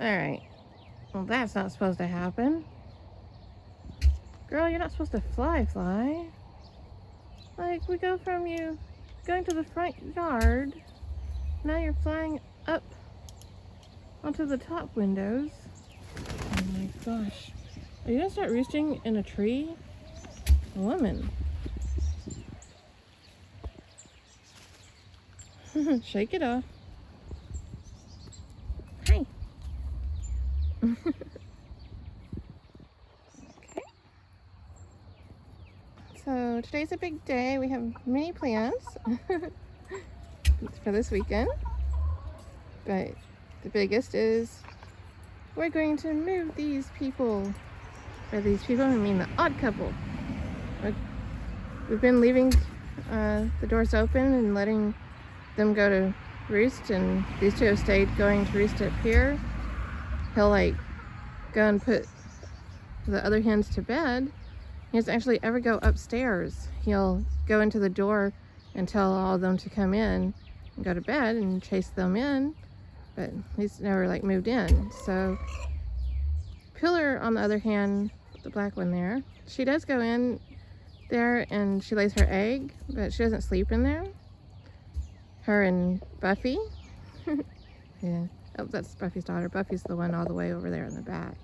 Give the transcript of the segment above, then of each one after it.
Alright. Well, that's not supposed to happen. Girl, you're not supposed to fly. Like, we go from you going to the front yard. Now you're flying up onto the top windows. Oh my gosh. Are you gonna start roosting in a tree? Woman. Shake it off. Hi. Okay. So today's a big day. We have many plans for this weekend. But the biggest is we're going to move these people. By these people, I mean the odd couple. We've been leaving the doors open and letting them go to roost, and these two have stayed going to roost up here. He'll like go and put the other hens to bed. He doesn't actually ever go upstairs. He'll go into the door and tell all of them to come in and go to bed and chase them in, but he's never like moved in. So Pillar, on the other hand, the black one there, she does go in there and she lays her egg, but she doesn't sleep in there. Her and Buffy. Yeah. Oh, that's Buffy's daughter. Buffy's the one all the way over there in the back.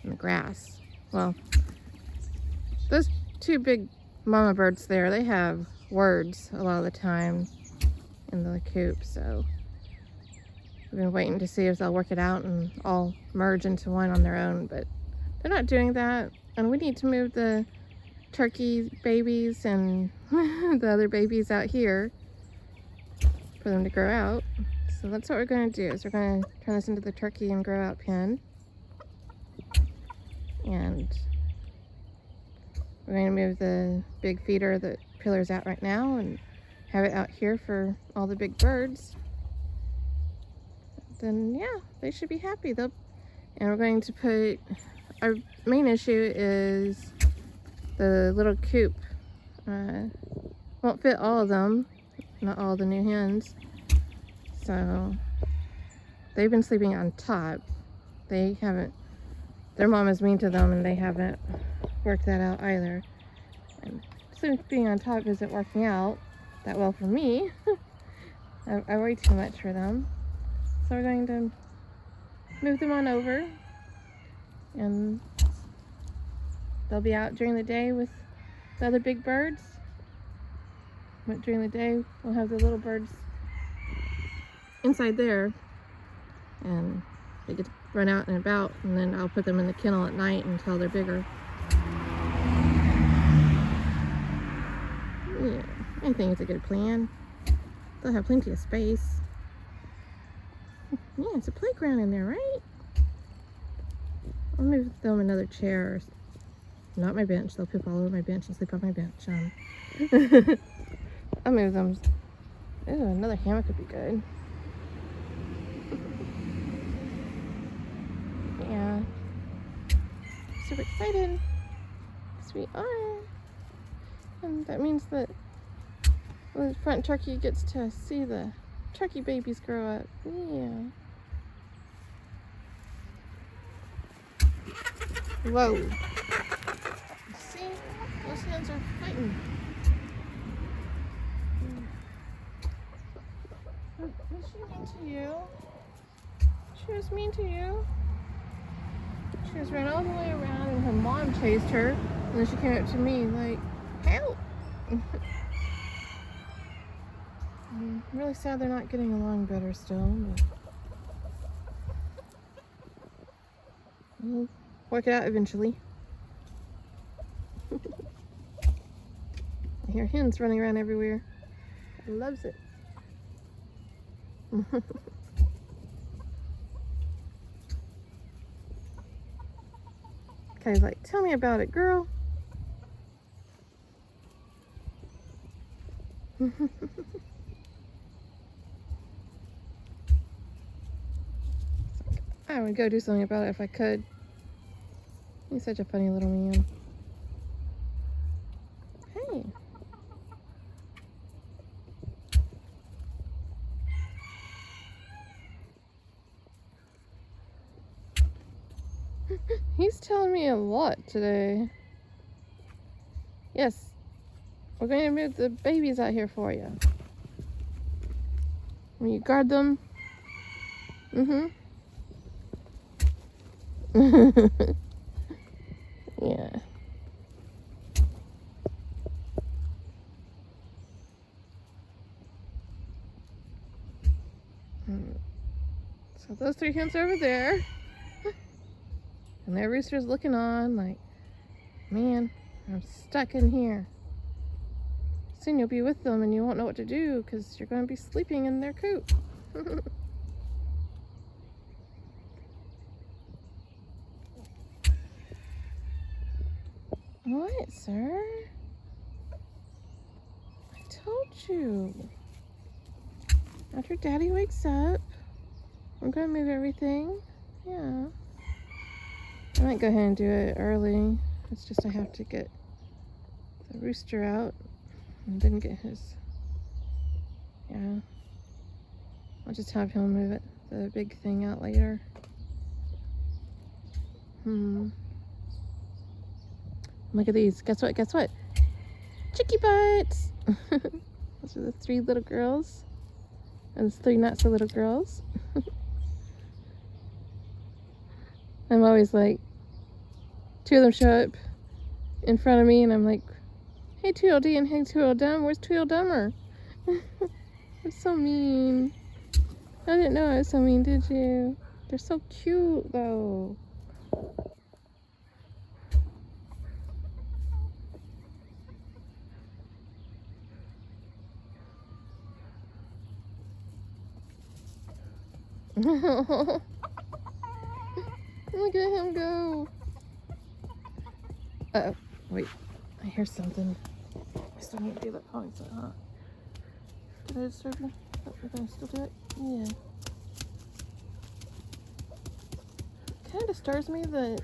In the grass. Well, those two big mama birds there, they have words a lot of the time in the coop, so we've been waiting to see if they'll work it out and all merge into one on their own, but they're not doing that. And we need to move the turkey babies and the other babies out here for them to grow out. So that's what we're going to do, is we're going to turn this into the turkey and grow out pen. And we're going to move the big feeder that Pillar's at right now and have it out here for all the big birds. Then yeah, they should be happy. And we're going to put, our main issue is the little coop won't fit all of them, not all the new hens. So they've been sleeping on top. They haven't, their mom is mean to them and they haven't worked that out either. And sleeping on top isn't working out that well for me. I worry too much for them. So we're going to move them on over and they'll be out during the day with the other big birds. But during the day, we'll have the little birds inside there and they get to run out and about, and then I'll put them in the kennel at night until they're bigger. Yeah, I think it's a good plan. They'll have plenty of space. Yeah, it's a playground in there, right? I'll move them another chair. Not my bench. They'll poop all over my bench and sleep on my bench. I'll move them. Ooh, another hammock would be good. Yeah. Super excited. Yes, we are. And that means that the front turkey gets to see the turkey babies grow up. Yeah. Whoa. See? Those hens are fighting. Was she mean to you? She was mean to you? She was run all the way around and her mom chased her. And then she came up to me like, help! I'm really sad they're not getting along better still. But we'll work it out eventually. I hear hens running around everywhere. He loves it. Kai's like, tell me about it, girl. I would go do something about it if I could. He's such a funny little man. Hey. He's telling me a lot today. Yes, we're going to move the babies out here for you. Will you guard them? Mm-hmm. Yeah. So those 3 hens are over there. And their rooster's looking on like, man, I'm stuck in here. Soon you'll be with them and you won't know what to do because you're going to be sleeping in their coop. What, sir? I told you. After Daddy wakes up, I'm going to move everything. Yeah. I might go ahead and do it early. It's just I have to get the rooster out and didn't get his. Yeah. I'll just have him move it, the big thing out later. Look at these. Guess what? Guess what? Chicky butts! Those are the 3 little girls. And it's 3 not so little girls. I'm always like, 2 of them show up in front of me and I'm like, hey Tweedledee and hey Tweedledum, where's Tweedledummer? That's so mean. I didn't know I was so mean, did you? They're so cute though. Look at him go. Uh-oh. Wait. I hear something. I still need to do that pony set, huh? Did I disturb you? Oh, we're gonna still do it? Yeah. Kind of disturbs me that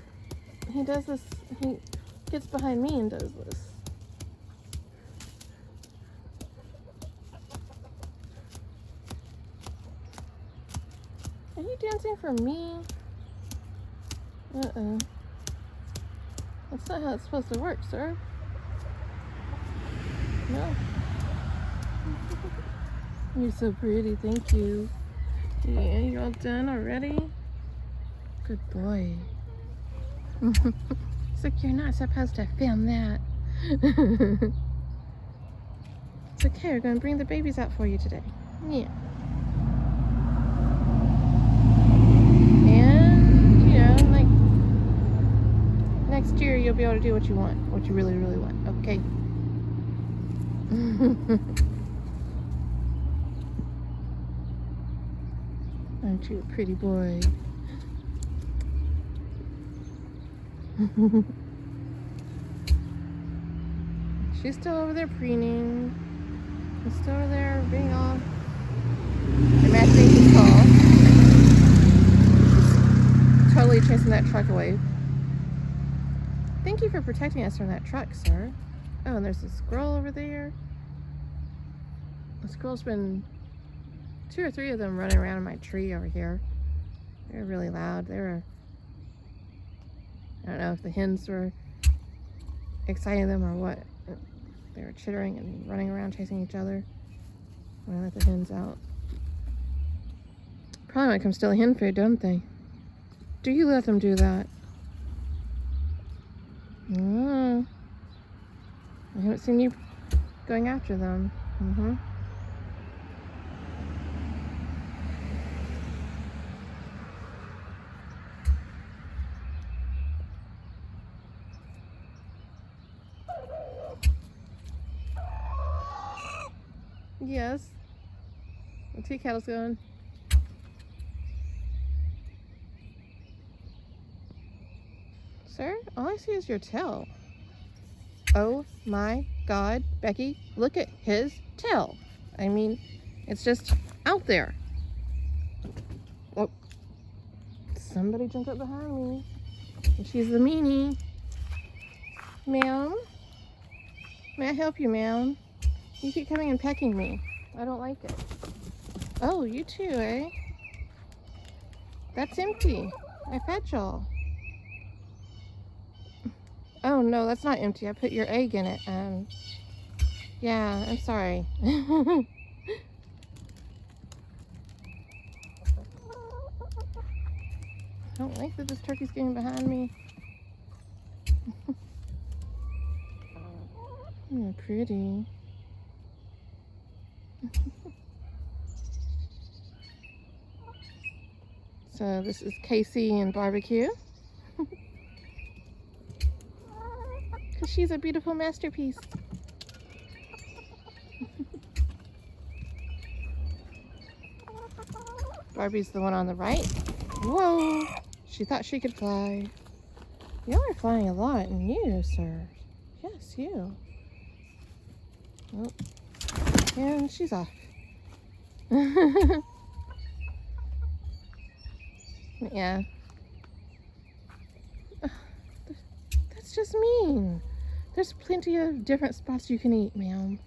he does this. He gets behind me and does this. Are you dancing for me? Uh-oh. That's not how it's supposed to work, sir. No. You're so pretty, thank you. Yeah, you're all done already? Good boy. It's like you're not supposed to film that. It's okay, we're gonna bring the babies out for you today. Yeah. And, you know, like, next year you'll be able to do what you want, what you really, really want, okay? Aren't you a pretty boy? She's still over there preening. She's still over there being all imagining tall. Totally chasing that truck away. Thank you for protecting us from that truck, sir. Oh, and there's a squirrel over there. The squirrel's been 2 or 3 of them running around in my tree over here. They're really loud. I don't know if the hens were exciting them or what. They were chittering and running around chasing each other when I let the hens out. Probably might come steal hen food, don't they? Do you let them do that? Oh. I haven't seen you going after them. Yes. The tea kettle's going. Sir, all I see is your tail. Oh my God, Becky, look at his tail. I mean, it's just out there. Oh, somebody jumped up behind me. And she's the meanie. Ma'am? May I help you, ma'am? You keep coming and pecking me. I don't like it. Oh, you too, eh? That's empty. I fed y'all. Oh no, that's not empty. I put your egg in it. Yeah, I'm sorry. I don't like that this turkey's getting behind me. Oh, pretty. So this is Casey and barbecue. Because she's a beautiful masterpiece. Barbie's the one on the right. Whoa! She thought she could fly. Y'all are flying a lot, and you, sir. Yes, you. Oh. And she's off. Yeah. That's just mean. There's plenty of different spots you can eat, ma'am.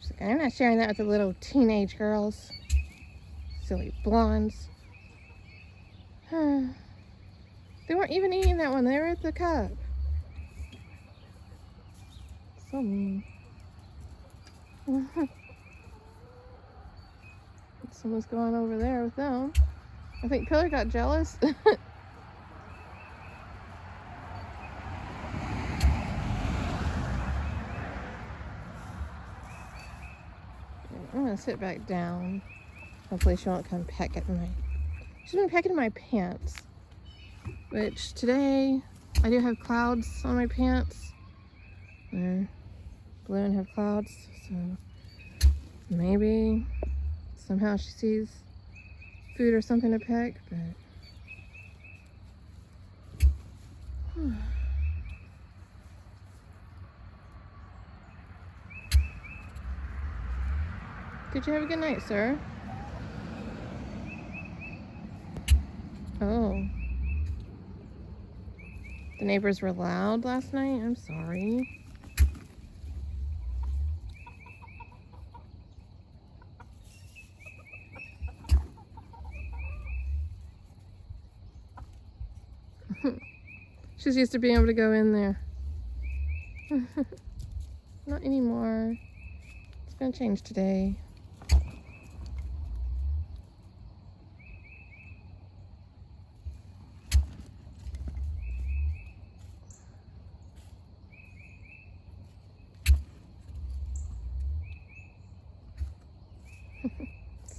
She's like, I'm not sharing that with the little teenage girls. Silly blondes. They weren't even eating that one. They were at the cup. So mean. Someone's going over there with them. I think Pillar got jealous. I'm gonna sit back down. Hopefully she won't come peck at my... She's been pecking my pants. Which today, I do have clouds on my pants. They're blue and have clouds, so maybe somehow she sees food or something to peck, but... Did you have a good night, sir? Oh. The neighbors were loud last night? I'm sorry. She's used to being able to go in there. Not anymore. It's gonna change today.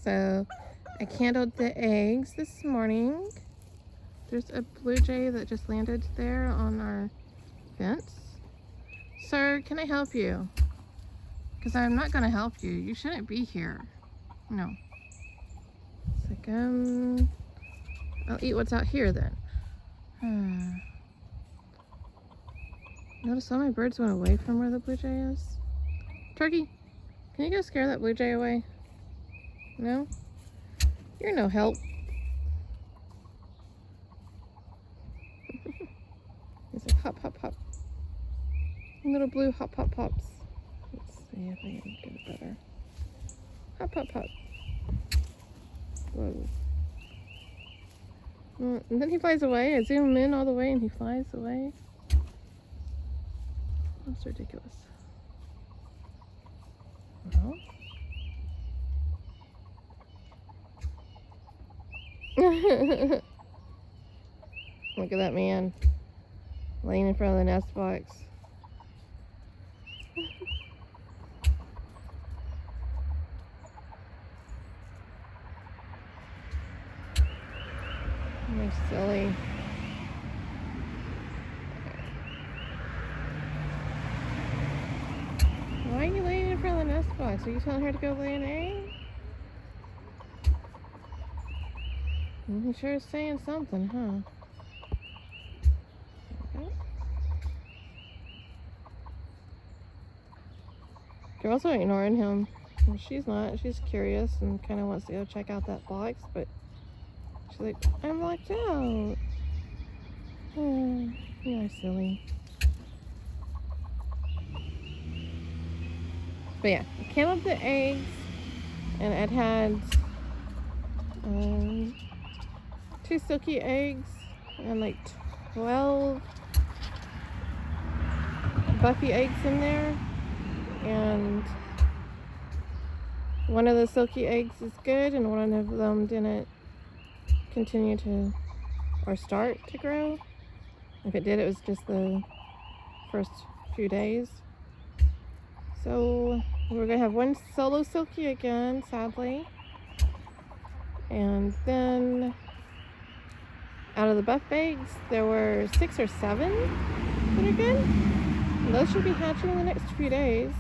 So I candled the eggs this morning. There's a blue jay that just landed there on our fence. Sir, can I help you? Because I'm not going to help you. You shouldn't be here. No. It's like, I'll eat what's out here then. Notice all my birds went away from where the blue jay is. Turkey, can you go scare that blue jay away? No? You're no help. He's like, hop, hop, hop. Little blue hop, hop, hops. Let's see if I can get it better. Hop, hop, hop. Whoa. And then he flies away. I zoom in all the way and he flies away. That's ridiculous. Well. Look at that man laying in front of the nest box. They're silly. Why are you laying in front of the nest box? Are you telling her to go lay an egg? He sure is saying something, huh? Okay. You're also ignoring him. Well, she's not. She's curious and kind of wants to go check out that box, but she's like, I'm locked out. Oh, you are silly. But yeah, I candled the eggs, and it had 2 silky eggs and like 12 buffy eggs in there, and one of the silky eggs is good and one of them didn't continue to or start to grow. If it did, it was just the first few days. So we're gonna have one solo silky again, sadly. And then out of the buff eggs, there were 6 or 7 that are good. And those should be hatching in the next few days.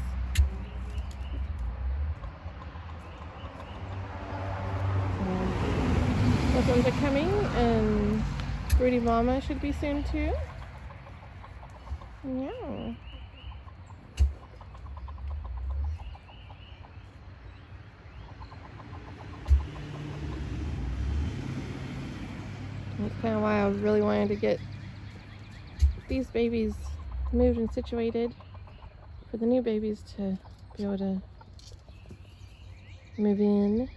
Those ones are coming, and Broody Mama should be soon too. Yeah. That's kind of why I really wanted to get these babies moved and situated for the new babies to be able to move in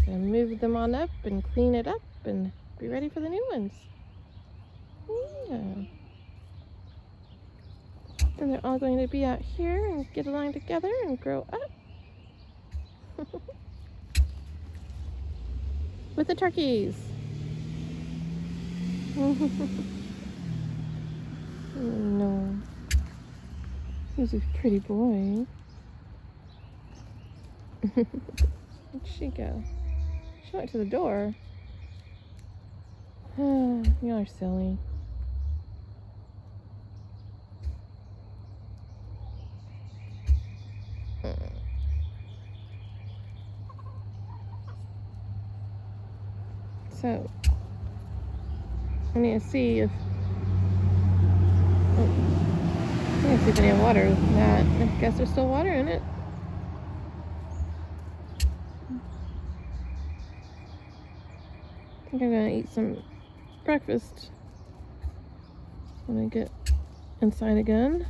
and move them on up and clean it up and be ready for the new ones. Yeah. Then they're all going to be out here and get along together and grow up with the turkeys. No. He's a pretty boy. Where'd she go? She went to the door. Y'all are silly. So, I need to see if any water in that. I guess there's still water in it. I think I'm gonna eat some breakfast when I get inside again.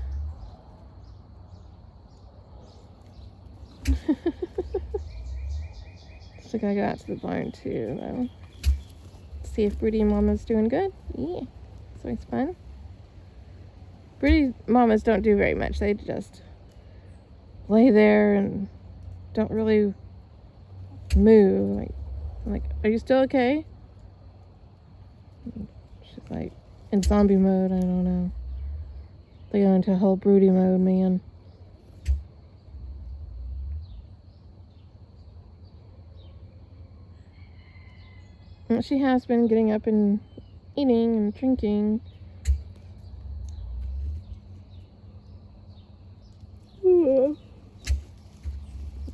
Still gotta go out to the barn too, though. See if Broody Mama's doing good. Yeah, it's always fun. Broody Mamas don't do very much. They just lay there and don't really move. Like, are you still okay? She's like in zombie mode. I don't know. They go into whole broody mode, man. She has been getting up and eating and drinking.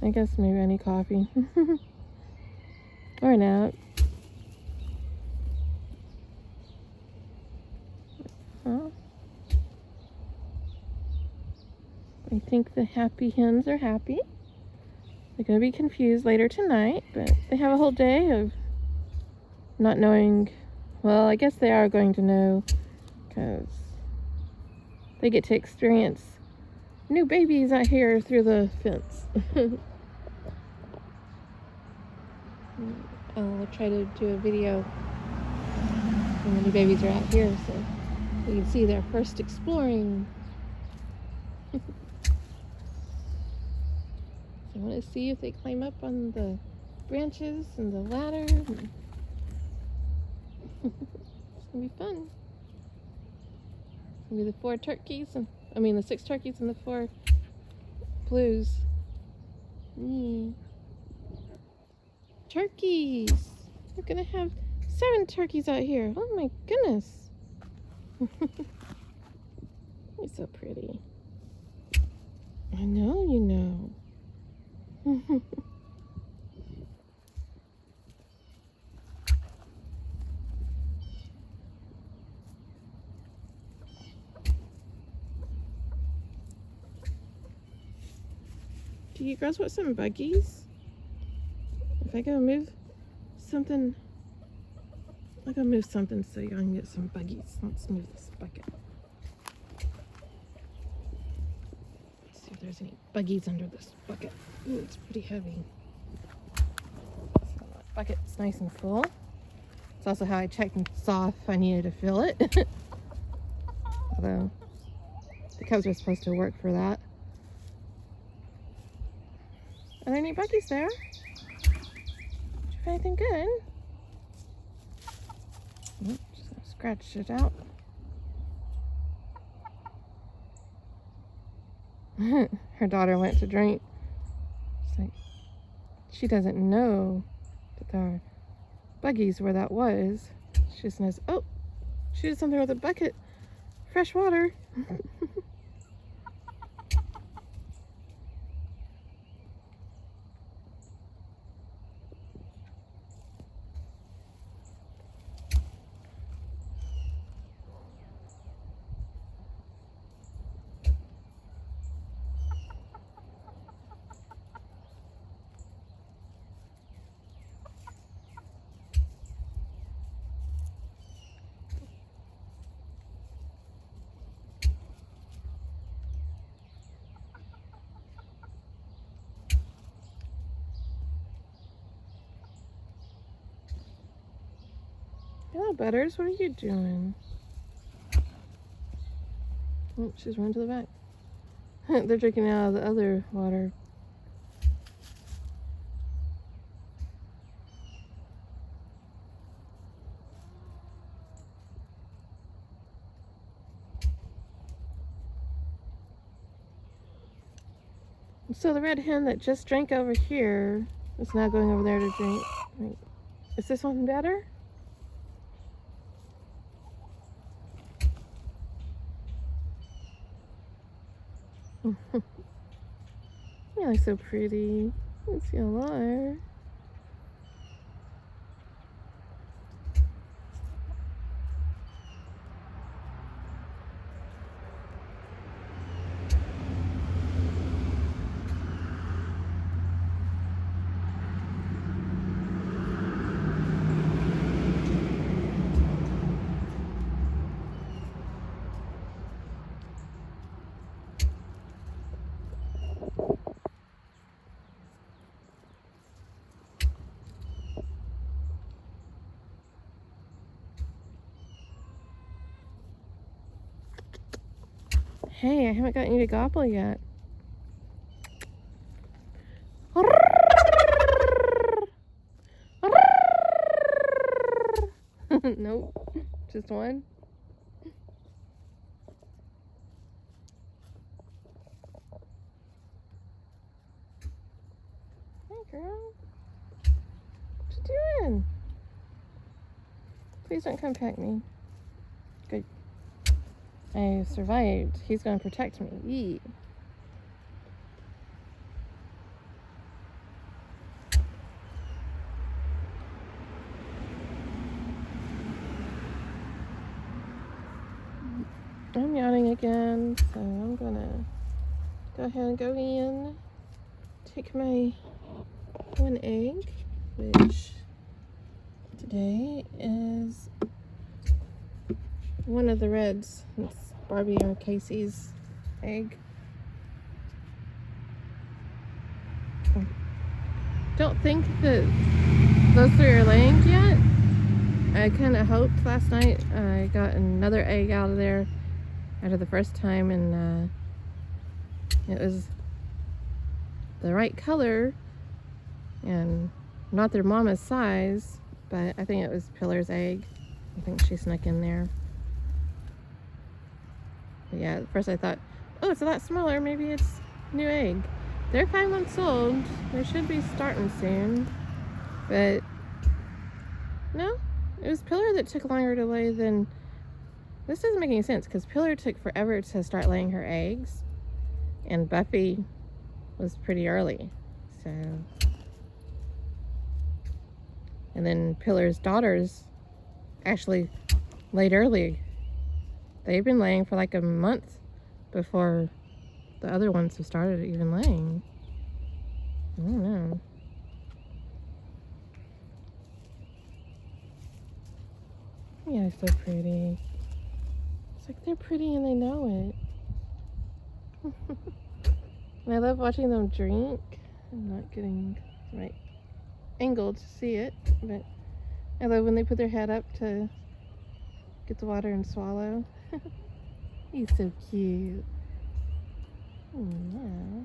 I guess maybe I need coffee. Or a nap. Huh? I think the happy hens are happy. They're going to be confused later tonight, but they have a whole day of not knowing. Well, I guess they are going to know because they get to experience new babies out here through the fence. I'll try to do a video when the new babies are out here so you can see their first exploring. So I want to see if they climb up on the branches and the ladder. It's gonna be fun. It's gonna be the 4 turkeys and the 6 turkeys and the 4 blues. Turkeys! We're gonna have 7 turkeys out here. Oh my goodness. You're so pretty. I know you know. Do you girls want some buggies? If I go move something, I'll go move something so y'all can get some buggies. Let's move this bucket. Let's see if there's any buggies under this bucket. Ooh, it's pretty heavy. So that bucket's nice and full. It's also how I checked and saw if I needed to fill it. Although the cubs are supposed to work for that. Are there any buggies there? Did you find anything good? Nope, just gonna scratch it out. Her daughter went to drink. It's like, she doesn't know that there are buggies where that was. She just knows, oh, she did something with a bucket. Fresh water. Hello, Butters. What are you doing? Oh, she's running to the back. They're drinking out of the other water. So the red hen that just drank over here is now going over there to drink. Wait, is this one better? Yeah, so pretty. It's yall. Hey, I haven't gotten you to gobble yet. Nope, just one. Hey, girl. What you doing? Please don't come peck me. Good. I survived. He's going to protect me. Yee. I'm yawning again, so I'm gonna go ahead and go in, take my one egg, which today is one of the reds. It's Barbie or Casey's egg. Don't think that those three are laying yet. I kind of hoped last night I got another egg out of there after the first time, and it was the right color and not their mama's size, but I think it was Pillar's egg. I think she snuck in there. But yeah, at first I thought, oh, it's a lot smaller, maybe it's new egg. They're 5 months old. They should be starting soon. But no, it was Pillar that took longer to lay than... This doesn't make any sense because Pillar took forever to start laying her eggs, and Buffy was pretty early. So, and then Pillar's daughters actually laid early. They've been laying for like a month before the other ones have started even laying. I don't know. Yeah, they're so pretty. It's like they're pretty and they know it. And I love watching them drink. I'm not getting the right angle to see it, but I love when they put their head up to get the water and swallow. He's so cute. Yeah.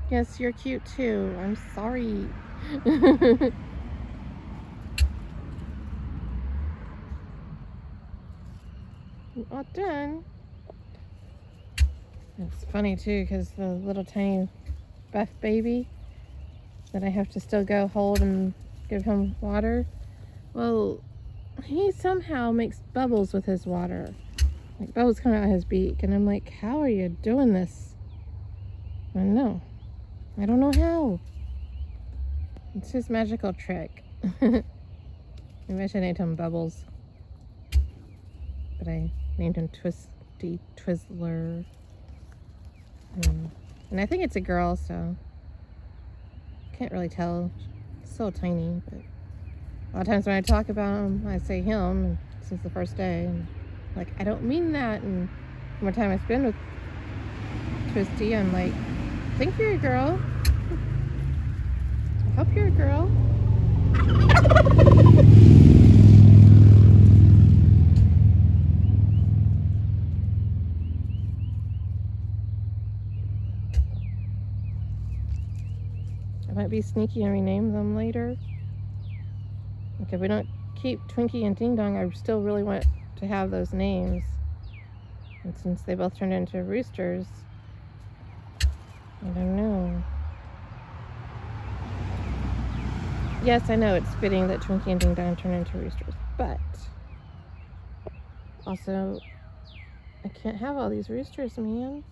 Yes, you're cute too. I'm sorry. All done. It's funny too, because the little tiny buff baby that I have to still go hold and give him water. Well, he somehow makes bubbles with his water. Like bubbles coming out of his beak. And I'm like, how are you doing this? I don't know. I don't know how. It's his magical trick. I wish I named him Bubbles. But I named him Twisty Twizzler. And I think it's a girl, so can't really tell. It's so tiny, but a lot of times when I talk about him, I say him since the first day. And like, I don't mean that. And the more time I spend with Twisty, I'm like, I think you're a girl. I hope you're a girl. I might be sneaky and rename them later. Like if we don't keep Twinkie and Ding Dong, I still really want to have those names. And since they both turned into roosters, I don't know. Yes, I know it's fitting that Twinkie and Ding Dong turn into roosters, but also I can't have all these roosters, man.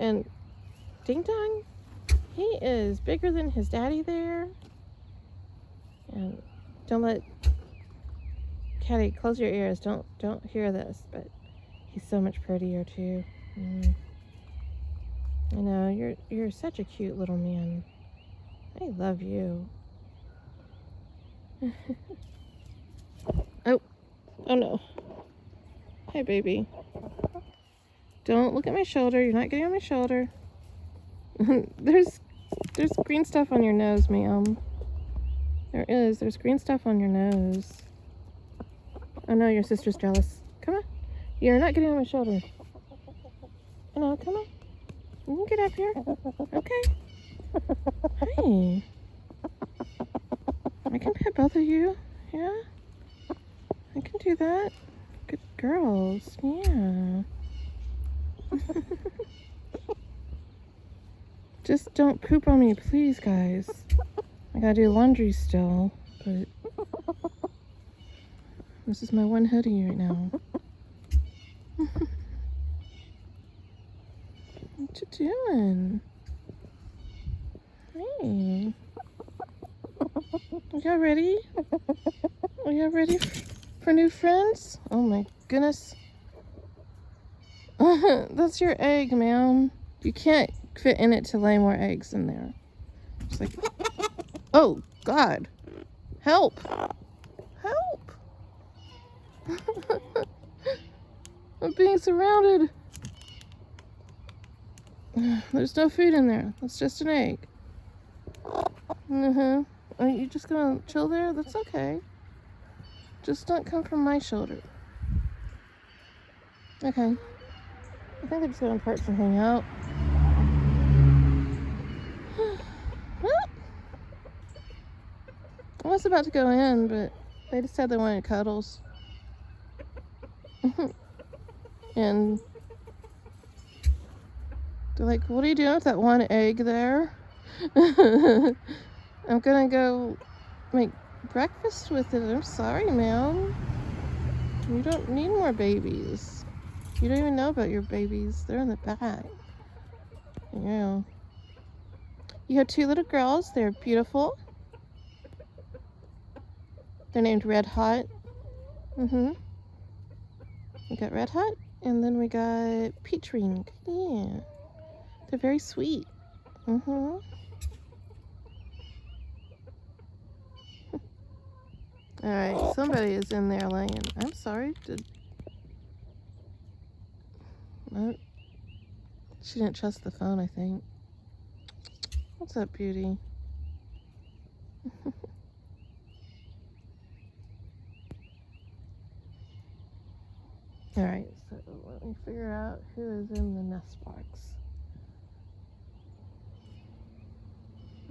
And Ding Dong, he is bigger than his daddy there. And don't let Caddy close your ears. Don't hear this, but he's so much prettier too. I know you're such a cute little man. I love you. Oh no. Hi, baby. Don't look at my shoulder. You're not getting on my shoulder. There's green stuff on your nose, ma'am. There is. There's green stuff on your nose. Oh no, your sister's jealous. Come on. You're not getting on my shoulder. Oh no, come on. You can get up here. Okay. Hi. I can pet both of you. Yeah. I can do that. Good girls. Yeah. Just don't poop on me, please, guys. I gotta do laundry still, but this is my one hoodie right now. What you doing? Hey. Are y'all ready? Are y'all ready for new friends? Oh my goodness. That's your egg, ma'am. You can't fit in it to lay more eggs in there. It's like, oh God, help, help. I'm being surrounded. There's no food in there. That's just an egg. Are you just gonna chill there? That's okay. Just don't come from my shoulder. Okay. I think they're just gonna perch and hang out. I was about to go in, but they just said they wanted cuddles. And they're like, what are you doing with that one egg there? I'm gonna go make breakfast with it. I'm sorry, ma'am. You don't need more babies. You don't even know about your babies. They're in the back. Yeah. You have two little girls. They're beautiful. They're named Red Hot. We got Red Hot, and then we got Peach Ring. Yeah. They're very sweet. Alright, somebody is in there laying. I'm sorry. She didn't trust the phone, I think. What's up, beauty? Alright, so let me me figure out who is in the nest box.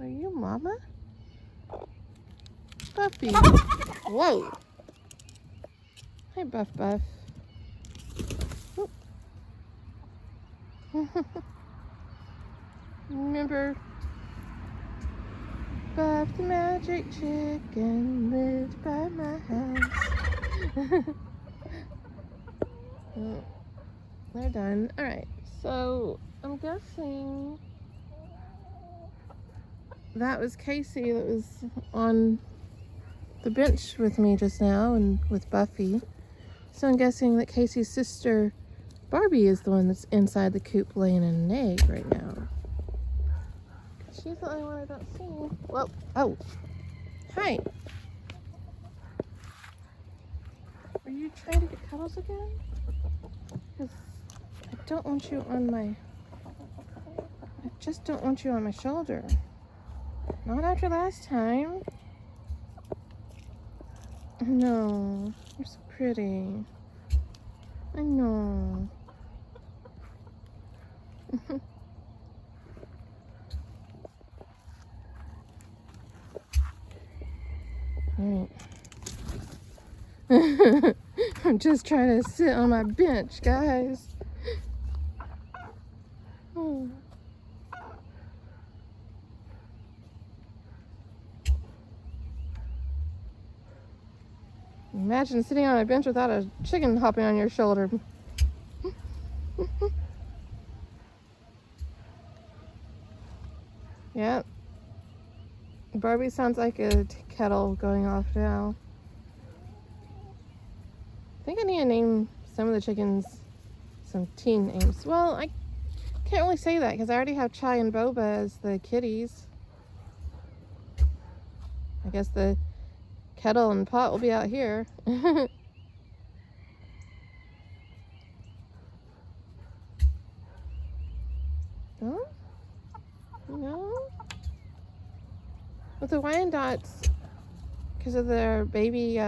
Are you Mama? Buffy. Whoa. Hi, Buff. Remember, Buff the magic chicken lived by my house. Oh, they're done. Alright, so I'm guessing that was Casey that was on the bench with me just now and with Buffy. So I'm guessing that Casey's sister Barbie is the one that's inside the coop laying an egg right now. She's the only one I don't see. Well, oh, hi. Are you trying to get cuddles again? Because I don't want you on my, I just don't want you on my shoulder. Not after last time. No, you're so pretty. I know. Alright. I'm just trying to sit on my bench, guys. Oh. Imagine sitting on a bench without a chicken hopping on your shoulder. Yep. Barbie sounds like a kettle going off now. I think I need to name some of the chickens some teen names. Well, I can't really say that because I already have Chai and Boba as the kitties. I guess the kettle and pot will be out here. Huh? No? With the Wyandottes, because of their baby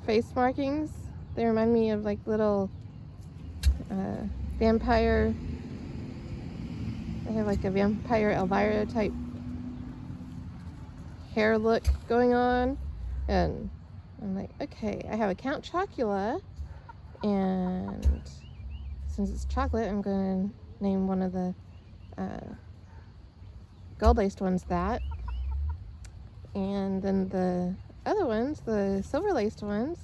face markings, they remind me of like little vampire. They have like a vampire Elvira type hair look going on, and I'm like, okay, I have a Count Chocula, and since it's chocolate, I'm going to name one of the gold-laced ones that, and then the other ones, the silver-laced ones,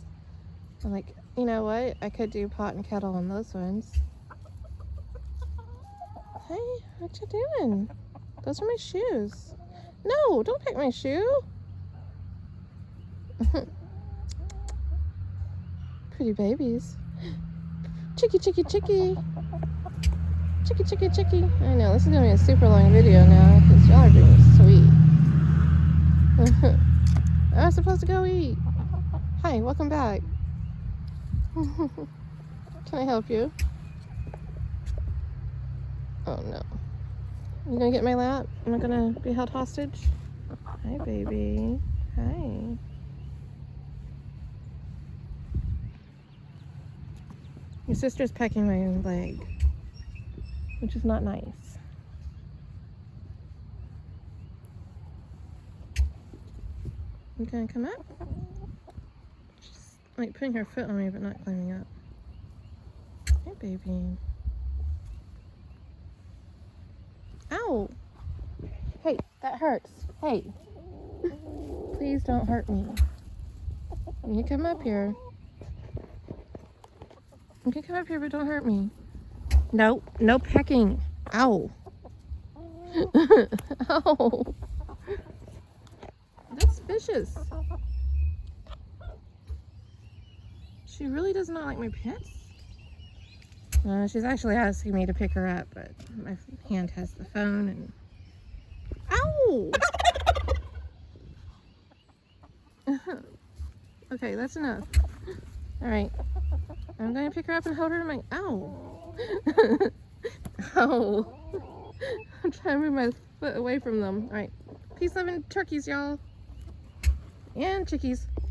I'm like, you know what, I could do pot and kettle on those ones. Hey, what you doing? Those are my shoes. No, don't pick my shoe. Pretty babies. Chicky. Chicky. I know, this is going to be a super long video now because y'all are being sweet. I was supposed to go eat. Hi, welcome back. Can I help you? Oh no. You gonna get my lap? Am I gonna be held hostage? Hi, baby. Hi. Your sister's pecking my leg, which is not nice. You gonna come up? She's like putting her foot on me, but not climbing up. Hi, baby. Ow! Hey, that hurts. Hey. Please don't hurt me. You come up here. You can come up here, but don't hurt me. No, no pecking. Ow. Ow. That's vicious. She really does not like my pets. She's actually asking me to pick her up, but my hand has the phone and... Ow! Okay, that's enough. Alright. I'm going to pick her up and hold her in my... Ow! Ow! I'm trying to move my foot away from them. Alright. Peace, love, and turkeys, y'all. And chickies.